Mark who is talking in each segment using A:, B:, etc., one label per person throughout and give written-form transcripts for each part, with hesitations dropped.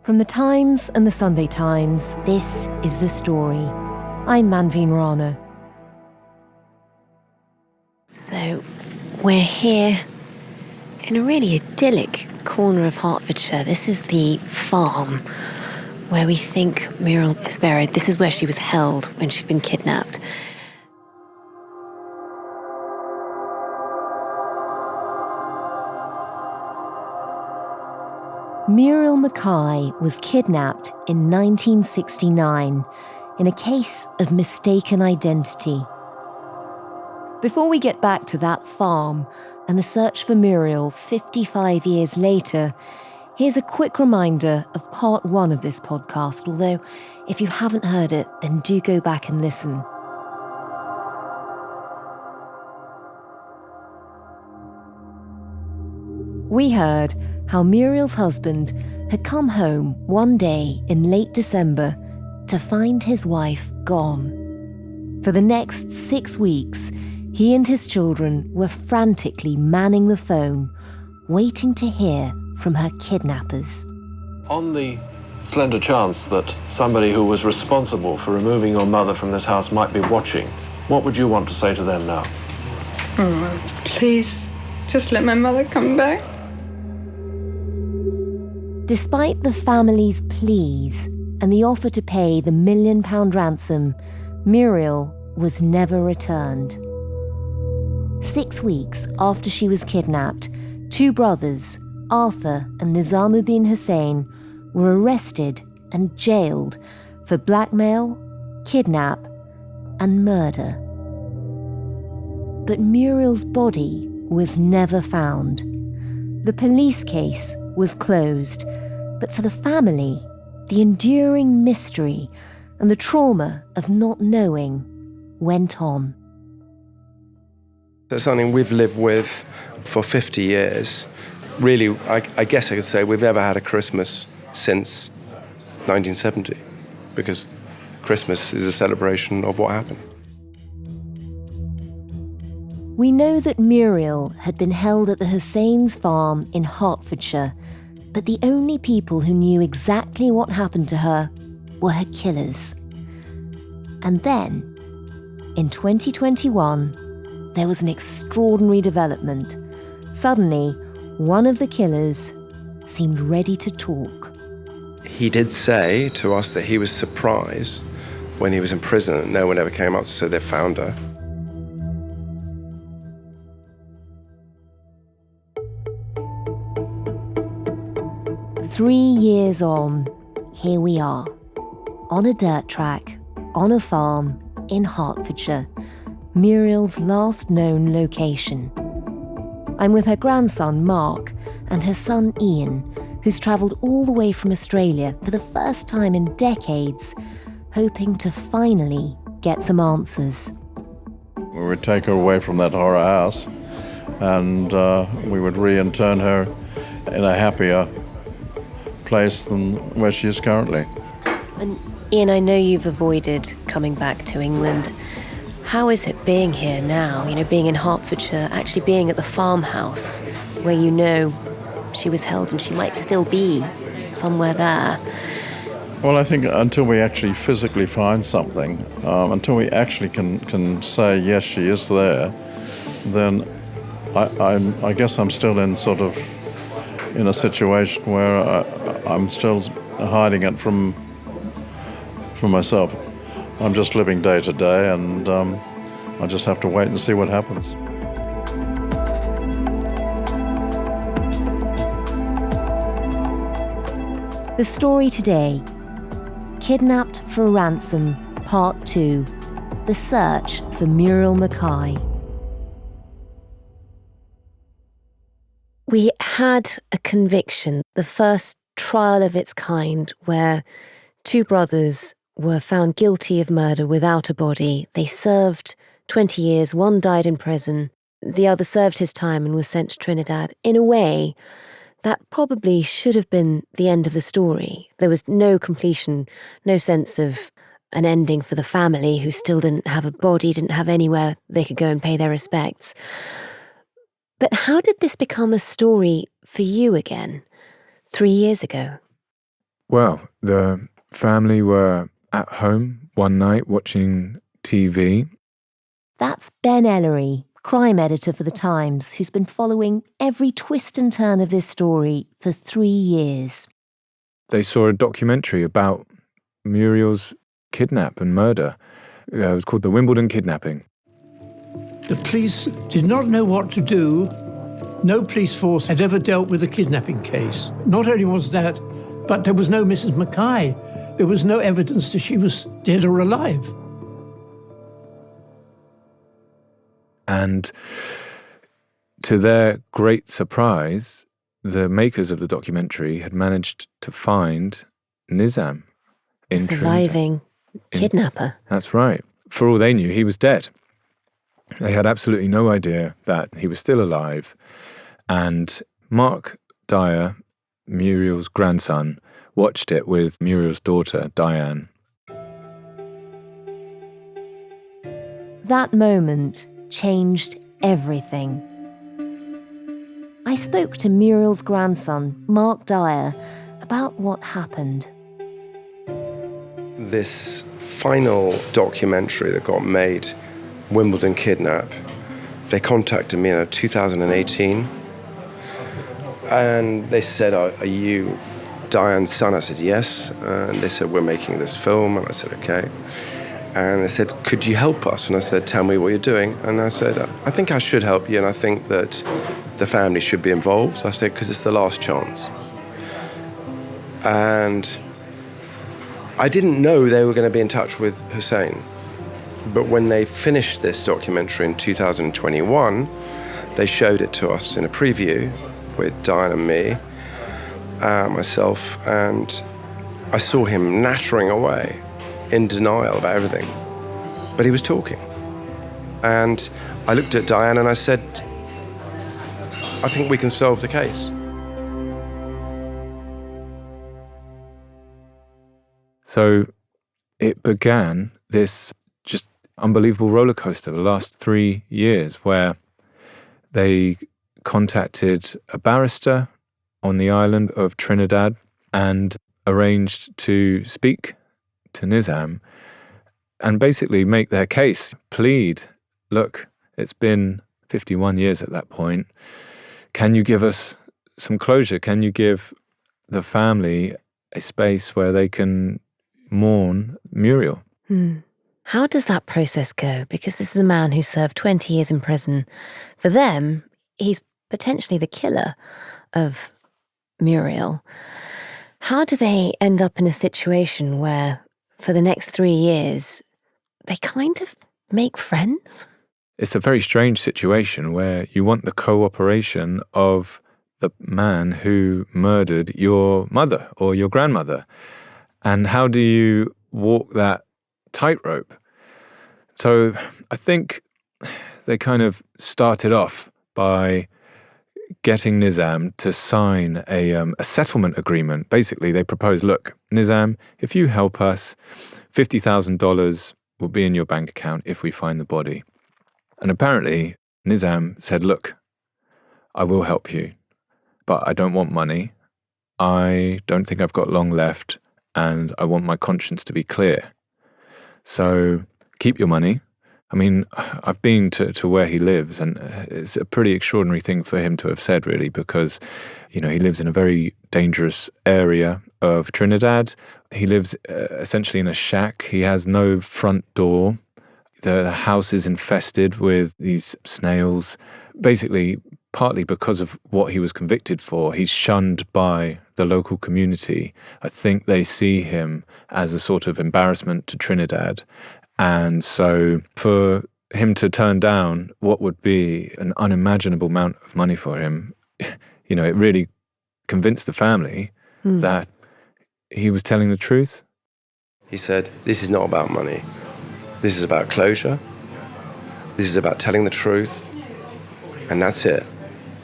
A: From the Times and the Sunday Times, this is The Story. I'm Manveen Rana. So, we're here in a really idyllic corner of Hertfordshire. This is the farm where we think Muriel is buried. This is where she was held when she'd been kidnapped. Muriel McKay was kidnapped in 1969 in a case of mistaken identity. Before we get back to that farm and the search for Muriel 55 years later, here's a quick reminder of part 1 of this podcast, although if you haven't heard it, then do go back and listen. We heard how Muriel's husband had come home one day in late December to find his wife gone. For the next 6 weeks, he and his children were frantically manning the phone, waiting to hear from her kidnappers.
B: On the slender chance that somebody who was responsible for removing your mother from this house might be watching, what would you want to say to them now?
C: Please, just let my mother come back.
A: Despite the family's pleas and the offer to pay the £1 million ransom, Muriel was never returned. 6 weeks after she was kidnapped, 2 brothers, Arthur and Nizamuddin Hussain, were arrested and jailed for blackmail, kidnap, and murder. But Muriel's body was never found. The police case was closed, but for the family, the enduring mystery and the trauma of not knowing went on.
D: That's something we've lived with for 50 years. Really, I guess I could say we've never had a Christmas since 1970, because Christmas is a celebration of what happened.
A: We know that Muriel had been held at the Hussains' farm in Hertfordshire, but the only people who knew exactly what happened to her were her killers. And then, in 2021, there was an extraordinary development. Suddenly, one of the killers seemed ready to talk.
D: He did say to us that he was surprised when he was in prison that no one ever came up to say they found her.
A: "3 years on, here we are, on a dirt track, on a farm in Hertfordshire, Muriel's last known location. I'm with her grandson, Mark, and her son, Ian, who's travelled all the way from Australia for the first time in decades, hoping to finally get some answers.
E: We would take her away from that horror house and we would re-intern her in a happier place than where she is currently.
A: And Ian, I know you've avoided coming back to England. How is it being here now, being in Hertfordshire, actually being at the farmhouse where you know she was held and she might still be somewhere there?
E: Well, I think until we actually physically find something, until we actually can say, yes, she is there, then I guess I'm still in a situation where I'm still hiding it from myself. I'm just living day to day, and I just have to wait and see what happens.
A: The story today: Kidnapped for Ransom, Part 2. The Search for Muriel McKay. We had a conviction, the first trial of its kind, where 2 brothers were found guilty of murder without a body. They served 20 years, one died in prison, the other served his time and was sent to Trinidad. In a way, that probably should have been the end of the story. There was no completion, no sense of an ending for the family who still didn't have a body, didn't have anywhere they could go and pay their respects. But how did this become a story for you again, 3 years ago?
F: Well, the family were at home one night watching TV.
G: That's Ben Ellery, crime editor for The Times, who's been following every twist and turn of this story for 3 years.
F: They saw a documentary about Muriel's kidnap and murder. It was called The Wimbledon Kidnapping.
H: The police did not know what to do. No police force had ever dealt with a kidnapping case. Not only was that, but there was no Mrs. McKay. There was no evidence that she was dead or alive.
F: And to their great surprise, the makers of the documentary had managed to find Nizam in
A: surviving
F: Trinidad.
A: kidnapper.
F: That's right. For all they knew, he was dead. They had absolutely no idea that he was still alive. And Mark Dyer, Muriel's grandson, watched it with Muriel's daughter, Diane.
G: That moment changed everything. I spoke to Muriel's grandson, Mark Dyer, about what happened.
D: This final documentary that got made, Wimbledon Kidnap, they contacted me in 2018. And they said, are you Diane's son? I said, yes. And they said, we're making this film. And I said, okay. And they said, could you help us? And I said, tell me what you're doing. And I said, I think I should help you. And I think that the family should be involved. I said, because it's the last chance. And I didn't know they were going to be in touch with Hussein. But when they finished this documentary in 2021, they showed it to us in a preview with Diane and me, myself, and I saw him nattering away in denial about everything. But he was talking. And I looked at Diane and I said, I think we can solve the case.
F: So it began this just unbelievable roller coaster the last 3 years where they contacted a barrister on the island of Trinidad and arranged to speak to Nizam and basically make their case, plead, look, it's been 51 years at that point. Can you give us some closure? Can you give the family a space where they can mourn Muriel?
A: How does that process go? Because this is a man who served 20 years in prison. For them, he's potentially the killer of Muriel. How do they end up in a situation where, for the next 3 years, they kind of make friends?
F: It's a very strange situation where you want the cooperation of the man who murdered your mother or your grandmother. And how do you walk that tightrope? So I think they kind of started off by getting Nizam to sign a settlement agreement. Basically, they proposed, look, Nizam, if you help us, $50,000 will be in your bank account if we find the body. And apparently, Nizam said, look, I will help you, but I don't want money. I don't think I've got long left, and I want my conscience to be clear. So keep your money. I mean, I've been to where he lives, and it's a pretty extraordinary thing for him to have said, really, because, you know, he lives in a very dangerous area of Trinidad. He lives essentially in a shack. He has no front door. The house is infested with these snails. Basically, partly because of what he was convicted for, he's shunned by the local community. I think they see him as a sort of embarrassment to Trinidad. And so for him to turn down what would be an unimaginable amount of money for him, you know, it really convinced the family that he was telling the truth.
D: He said, this is not about money. This is about closure. This is about telling the truth. And that's it.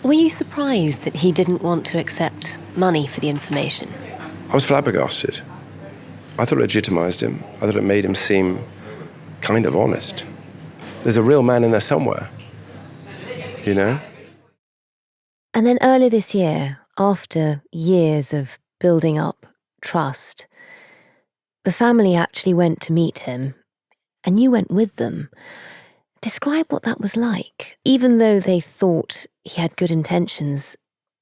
A: Were you surprised that he didn't want to accept money for the information?
D: I was flabbergasted. I thought it legitimized him. I thought it made him seem kind of honest. There's a real man in there somewhere, you know?
A: And then earlier this year, after years of building up trust. The family actually went to meet him, and you went with them. Describe what that was like. Even though they thought he had good intentions,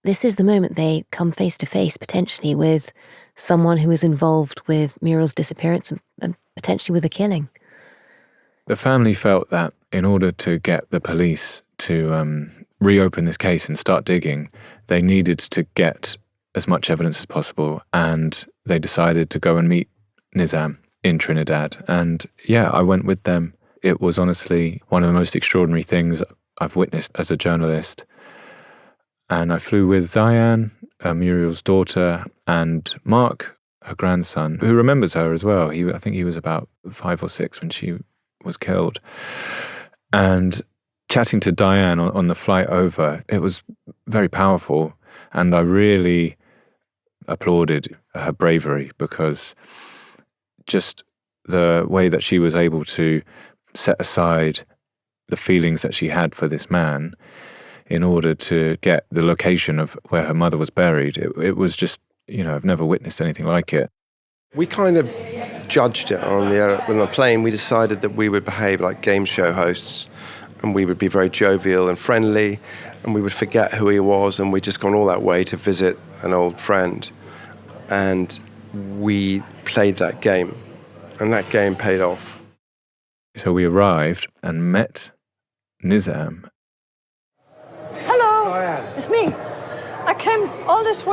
A: this is the moment they come face to face potentially with someone who is involved with Muriel's disappearance and potentially with a killing.
F: The family felt that in order to get the police to reopen this case and start digging, they needed to get as much evidence as possible, and they decided to go and meet Nizam in Trinidad. And yeah, I went with them. It was honestly one of the most extraordinary things I've witnessed as a journalist. And I flew with Diane, Muriel's daughter, and Mark, her grandson, who remembers her as well. I think he was about 5 or 6 when she was killed. And chatting to Diane on the flight over, it was very powerful. And I really applauded her bravery, because just the way that she was able to set aside the feelings that she had for this man in order to get the location of where her mother was buried. It was just, I've never witnessed anything like it.
D: We kind of judged it on the plane. We decided that we would behave like game show hosts, and we would be very jovial and friendly, and we would forget who he was, and we'd just gone all that way to visit an old friend. And we played that game, and that game paid off.
F: So we arrived and met Nizam.
I: Hello, it's me. I came all this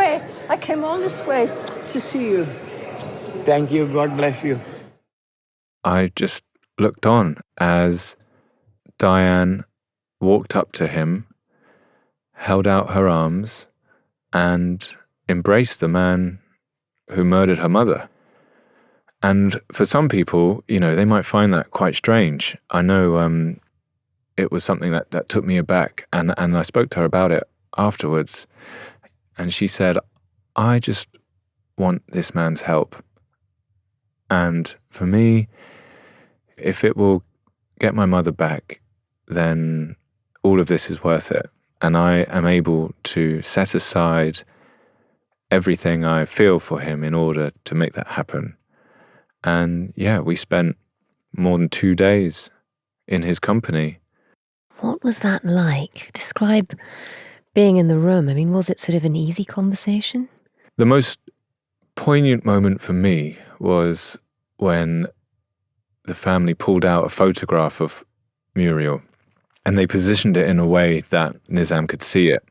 I: way to see you.
J: Thank you, God bless you.
F: I just looked on as Diane walked up to him, held out her arms, and embraced the man who murdered her mother. And for some people, they might find that quite strange. I know it was something that took me aback, and I spoke to her about it afterwards. And she said, I just want this man's help. And for me, if it will get my mother back, then all of this is worth it. And I am able to set aside everything I feel for him in order to make that happen. And yeah, we spent more than 2 days in his company.
A: What was that like? Describe being in the room. I mean, was it sort of an easy conversation?
F: The most poignant moment for me was when the family pulled out a photograph of Muriel, and they positioned it in a way that Nizam could see it.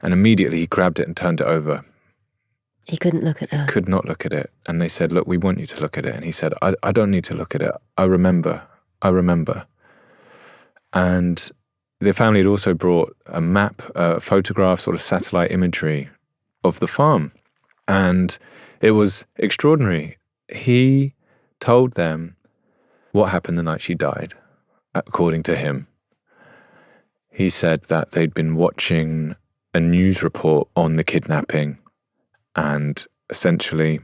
F: And immediately he grabbed it and turned it over.
A: He couldn't look at her.
F: Could not look at it. And they said, look, we want you to look at it. And he said, I don't need to look at it. I remember. And the family had also brought a map, a photograph, sort of satellite imagery of the farm. And it was extraordinary. He told them what happened the night she died, according to him. He said that they'd been watching a news report on the kidnapping, and essentially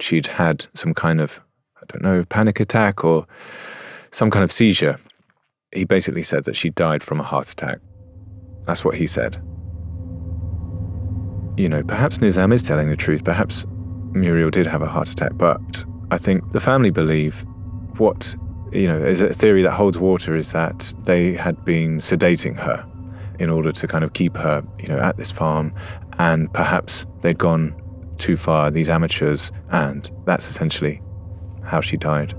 F: she'd had some kind of, panic attack or some kind of seizure. He basically said that she died from a heart attack. That's what he said. Perhaps Nizam is telling the truth. Perhaps Muriel did have a heart attack, but I think the family believe what, is a theory that holds water, is that they had been sedating her in order to kind of keep her, at this farm, and perhaps they'd gone too far, these amateurs, and that's essentially how she died.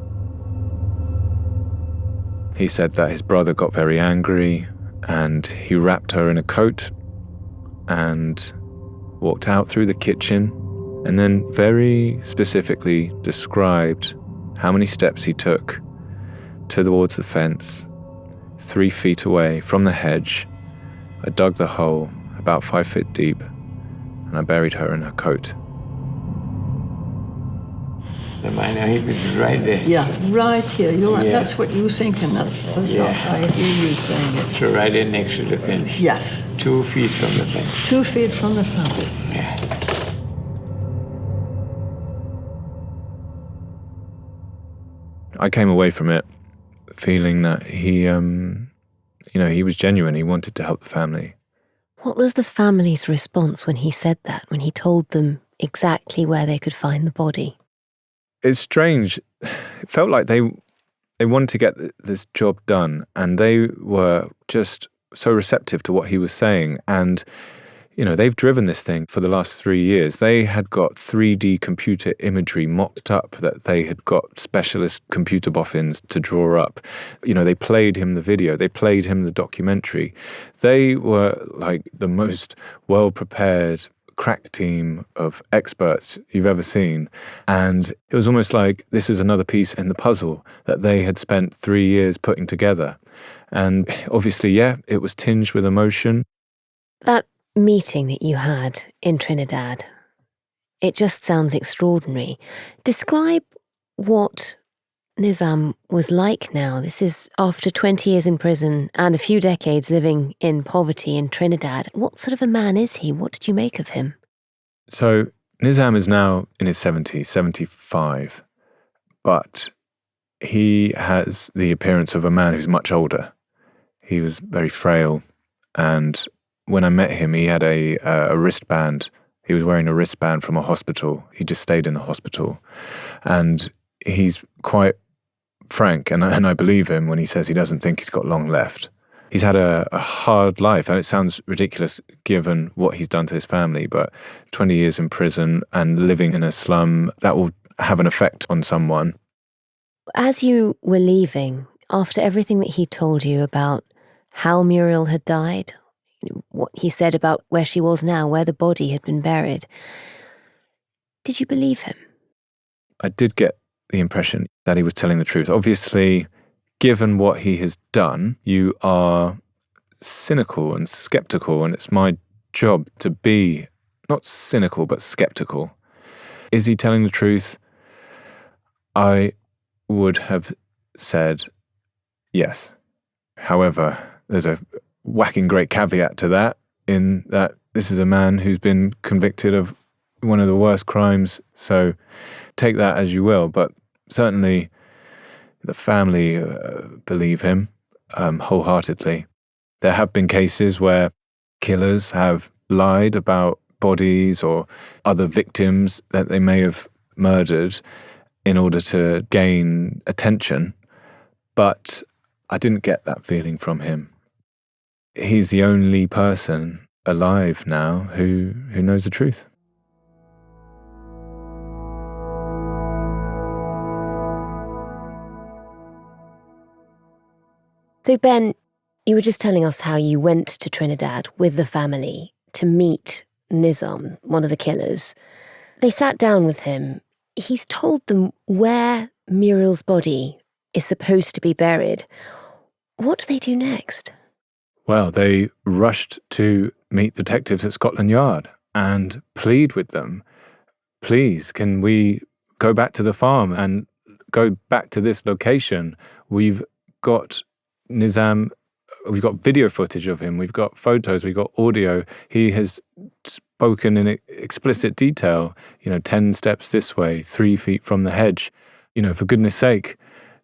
F: He said that his brother got very angry and he wrapped her in a coat and walked out through the kitchen, and then very specifically described how many steps he took towards the fence, 3 feet away from the hedge. I dug the hole about 5 feet deep, and I buried her in her coat.
J: The minor hit is right there.
I: Yeah, right here. That's what you think, and that's how I hear you saying it.
J: So right there next to the fence.
I: Yes.
J: 2 feet from the fence.
I: 2 feet from the fence.
J: Yeah.
F: I came away from it feeling that he was genuine. He wanted to help the family.
A: What was the family's response when he said that, when he told them exactly where they could find the body.
F: It's strange. It felt like they wanted to get this job done, and they were just so receptive to what he was saying. And, you know, they've driven this thing for the last 3 years. They had got 3D computer imagery mocked up that they had got specialist computer boffins to draw up. You know, they played him the video. They played him the documentary. They were like the most well-prepared crack team of experts you've ever seen. And it was almost like this is another piece in the puzzle that they had spent 3 years putting together. And obviously, yeah, it was tinged with emotion.
A: That meeting that you had in Trinidad, it just sounds extraordinary. Describe what Nizam was like now. This is after 20 years in prison and a few decades living in poverty in Trinidad. What sort of a man is he? What did you make of him?
F: So Nizam is now in his 70s, 75, but he has the appearance of a man who's much older. He was very frail, and when I met him, he had a wristband. He was wearing a wristband from a hospital. He just stayed in the hospital. And he's quite frank, and I believe him when he says he doesn't think he's got long left. He's had a hard life, and it sounds ridiculous given what he's done to his family, but 20 years in prison and living in a slum, that will have an effect on someone.
A: As you were leaving, after everything that he told you about how Muriel had died, what he said about where she was now, where the body had been buried, did you believe him?
F: I did get the impression that he was telling the truth. Obviously, given what he has done, you are cynical and skeptical, and it's my job to be not cynical, but skeptical. Is he telling the truth? I would have said yes. However, there's a whacking great caveat to that, in that this is a man who's been convicted of one of the worst crimes, so take that as you will. But certainly the family believe him wholeheartedly. There have been cases where killers have lied about bodies or other victims that they may have murdered in order to gain attention, but I didn't get that feeling from him. He's the only person alive now who knows the truth.
A: So Ben, you were just telling us how you went to Trinidad with the family to meet Nizam, one of the killers. They sat down with him. He's told them where Muriel's body is supposed to be buried. What do they do next?
F: Well, they rushed to meet detectives at Scotland Yard and plead with them, please, can we go back to the farm and go back to this location? We've got Nizam, we've got video footage of him, we've got photos, we've got audio. He has spoken in explicit detail, 10 steps this way, 3 feet from the hedge. For goodness sake,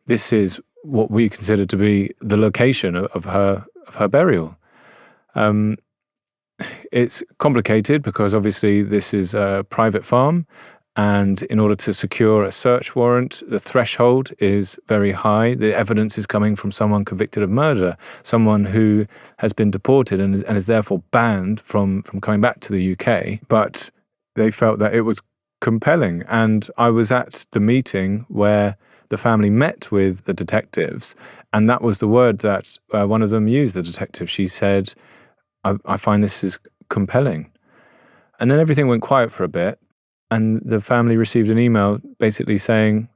F: this is what we consider to be the location of her burial. It's complicated because obviously this is a private farm, and in order to secure a search warrant, the threshold is very high. The evidence is coming from someone convicted of murder, someone who has been deported and is therefore banned from coming back to the UK. But they felt that it was compelling, and I was at the meeting where the family met with the detectives, and that was the word that one of them used, the detective. She said, I find this is compelling. And then everything went quiet for a bit, and the family received an email basically saying,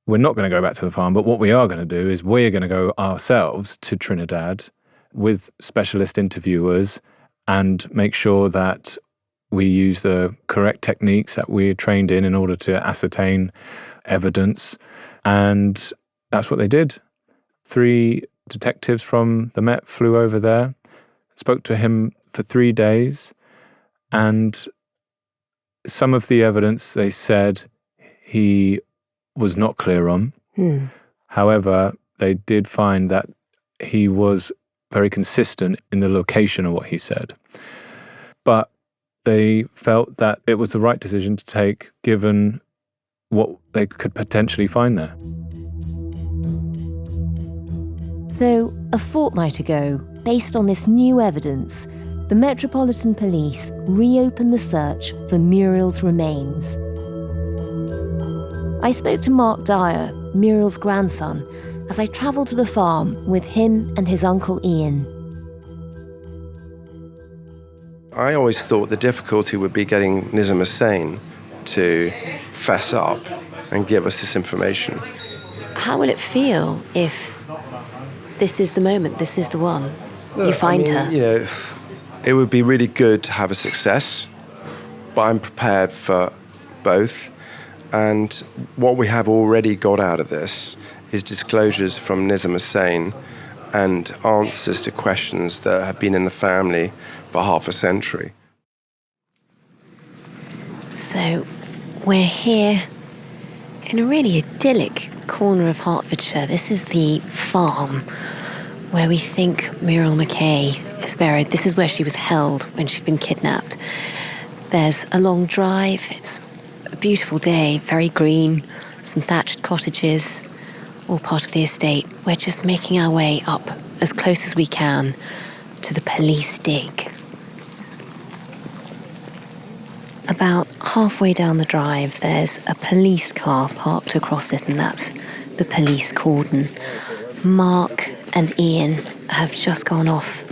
F: we're not going to go back to the farm, but what we are going to do is we're going to go ourselves to Trinidad with specialist interviewers and make sure that we use the correct techniques that we're trained in order to ascertain evidence. And that's what they did. 3 detectives from the Met flew over there, spoke to him for 3 days, and some of the evidence they said he was not clear on. However, they did find that he was very consistent in the location of what he said. But they felt that it was the right decision to take given what they could potentially find there.
G: So, a fortnight ago, based on this new evidence, the Metropolitan Police reopened the search for Muriel's remains. I spoke to Mark Dyer, Muriel's grandson, as I travelled to the farm with him and his uncle Ian.
D: I always thought the difficulty would be getting Nizam Hussain to fess up and give us this information.
A: How will it feel if this is the moment, this is the one, you find her?
D: You know, it would be really good to have a success, but I'm prepared for both. And what we have already got out of this is disclosures from Nizam Hussain and answers to questions that have been in the family for half a century.
A: So we're here in a really idyllic corner of Hertfordshire. This is the farm where we think Muriel McKay is buried. This is where she was held when she'd been kidnapped. There's a long drive. It's a beautiful day, very green, some thatched cottages, all part of the estate. We're just making our way up as close as we can to the police dig. About halfway down the drive, there's a police car parked across it, and that's the police cordon. Mark and Ian have just gone off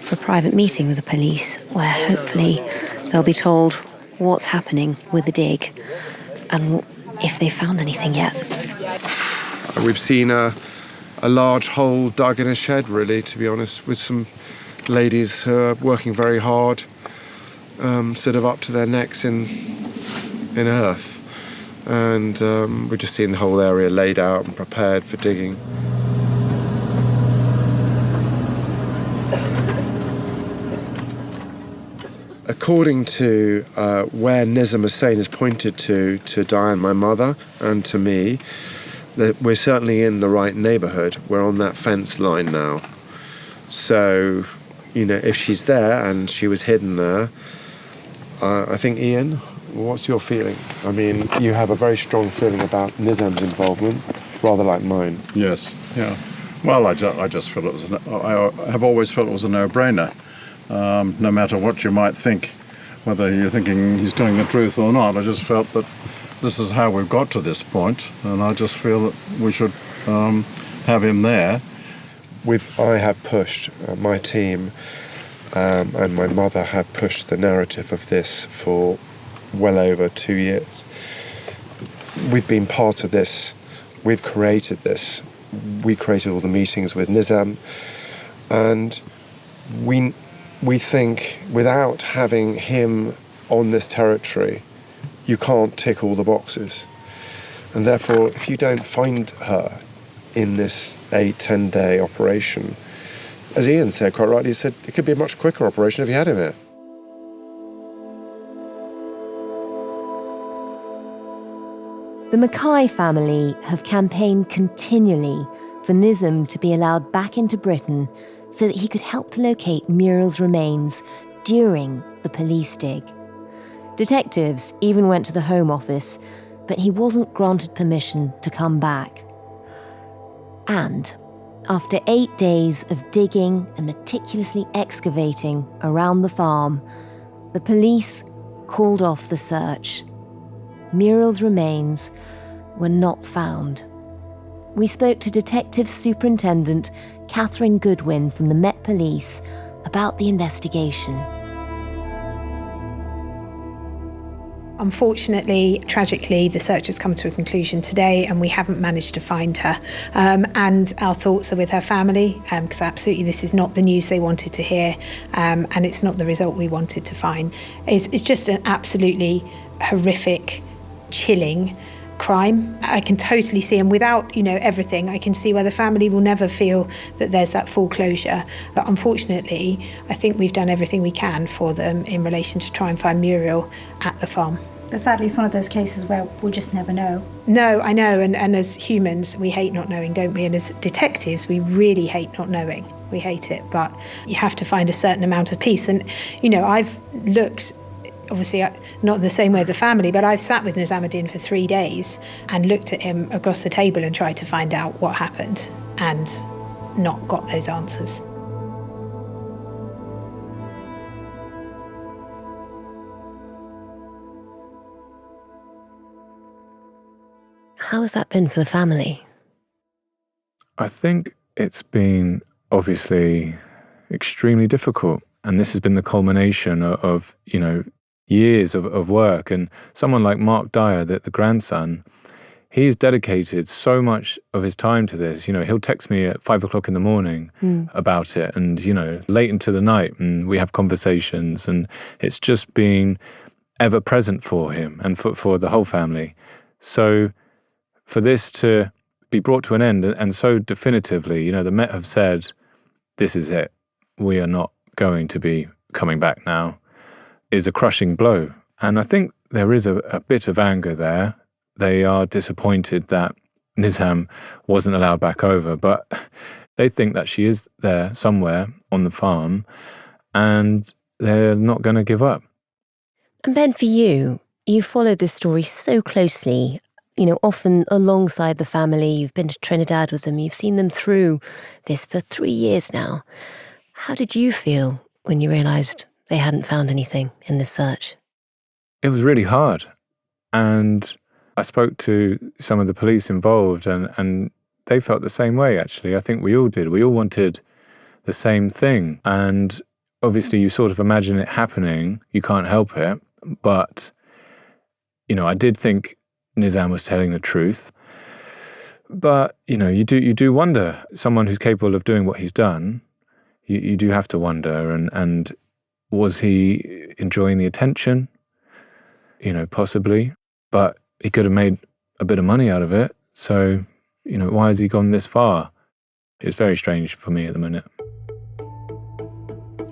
A: for a private meeting with the police, where hopefully they'll be told what's happening with the dig and if they found anything yet.
D: We've seen a large hole dug in a shed, really, to be honest, with some ladies who are working very hard, sort of up to their necks in earth. And we've just seen the whole area laid out and prepared for digging. According to where Nizam Hussain has pointed to Diane, my mother, and to me, that we're certainly in the right neighbourhood. We're on that fence line now. So, you know, if she's there and she was hidden there, I think, Ian, what's your feeling? I mean, you have a very strong feeling about Nizam's involvement, rather like mine.
E: Yes, yeah. Well, I just feel I have always felt it was a no-brainer. No matter what you might think, whether you're thinking he's telling the truth or not, I just felt that this is how we've got to this point, and I just feel that we should have him there.
D: I have pushed, my team and my mother have pushed the narrative of this for well over 2 years. We've been part of this. We've created this. We created all the meetings with Nizam, and we think without having him on this territory, you can't tick all the boxes. And therefore, if you don't find her in this 8-10 day operation, as Ian said quite rightly, he said it could be a much quicker operation if you had him here.
G: The McKay family have campaigned continually for Nizam to be allowed back into Britain so that he could help to locate Muriel's remains during the police dig. Detectives even went to the Home Office, but he wasn't granted permission to come back. And after 8 days of digging and meticulously excavating around the farm, the police called off the search. Muriel's remains were not found. We spoke to Detective Superintendent Catherine Goodwin from the Met Police about the investigation.
K: Unfortunately, tragically, the search has come to a conclusion today and we haven't managed to find her. And our thoughts are with her family, because absolutely this is not the news they wanted to hear, and it's not the result we wanted to find. It's just an absolutely horrific, chilling crime. I can totally see, and without, everything, I can see why the family will never feel that there's that full closure. But unfortunately, I think we've done everything we can for them in relation to try and find Muriel at the farm.
L: But sadly, it's one of those cases where we'll just never know.
K: No, I know, and as humans, we hate not knowing, don't we? And as detectives, we really hate not knowing. We hate it, but you have to find a certain amount of peace. And, I've looked obviously not the same way the family, but I've sat with Nizamuddin for 3 days and looked at him across the table and tried to find out what happened and not got those answers.
A: How has that been for the family?
F: I think it's been obviously extremely difficult. And this has been the culmination of years of work. And someone like Mark Dyer, the grandson, he's dedicated so much of his time to this. He'll text me at 5 o'clock in the morning about it and, late into the night, and we have conversations, and it's just been ever present for him and for the whole family. So for this to be brought to an end, and so definitively, the Met have said, this is it, we are not going to be coming back now, is a crushing blow. And I think there is a bit of anger there. They are disappointed that Nizam wasn't allowed back over, but they think that she is there somewhere on the farm, and they're not going to give up.
A: And Ben, for you, you followed this story so closely, often alongside the family. You've been to Trinidad with them. You've seen them through this for 3 years now. How did you feel when you realised they hadn't found anything in this search?
F: It was really hard. And I spoke to some of the police involved, and they felt the same way, actually. I think we all did. We all wanted the same thing. And obviously you sort of imagine it happening. You can't help it. But, I did think Nizam was telling the truth. But, you do wonder, someone who's capable of doing what he's done, you do have to wonder, and was he enjoying the attention? Possibly. But he could have made a bit of money out of it. So, why has he gone this far? It's very strange for me at the minute.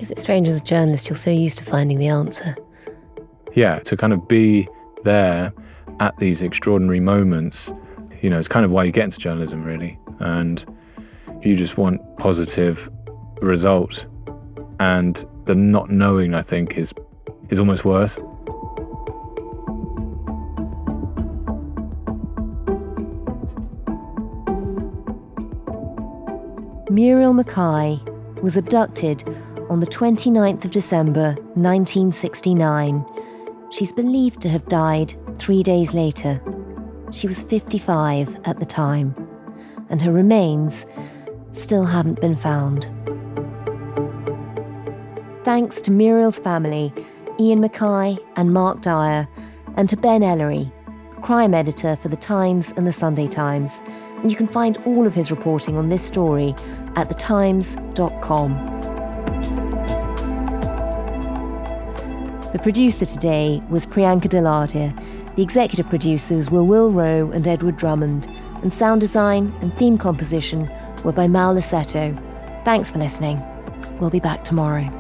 A: Is it strange as a journalist, you're so used to finding the answer?
F: Yeah, to kind of be there at these extraordinary moments, it's kind of why you get into journalism, really. And you just want positive result. And the not knowing, I think, is almost worse.
G: Muriel McKay was abducted on the 29th of December 1969. She's believed to have died 3 days later. She was 55 at the time, and her remains still haven't been found. Thanks to Muriel's family, Ian McKay and Mark Dyer, and to Ben Ellery, crime editor for The Times and The Sunday Times. And you can find all of his reporting on this story at thetimes.com. The producer today was Priyanka Deladia. The executive producers were Will Rowe and Edward Drummond, and sound design and theme composition were by Mal Lassetto. Thanks for listening. We'll be back tomorrow.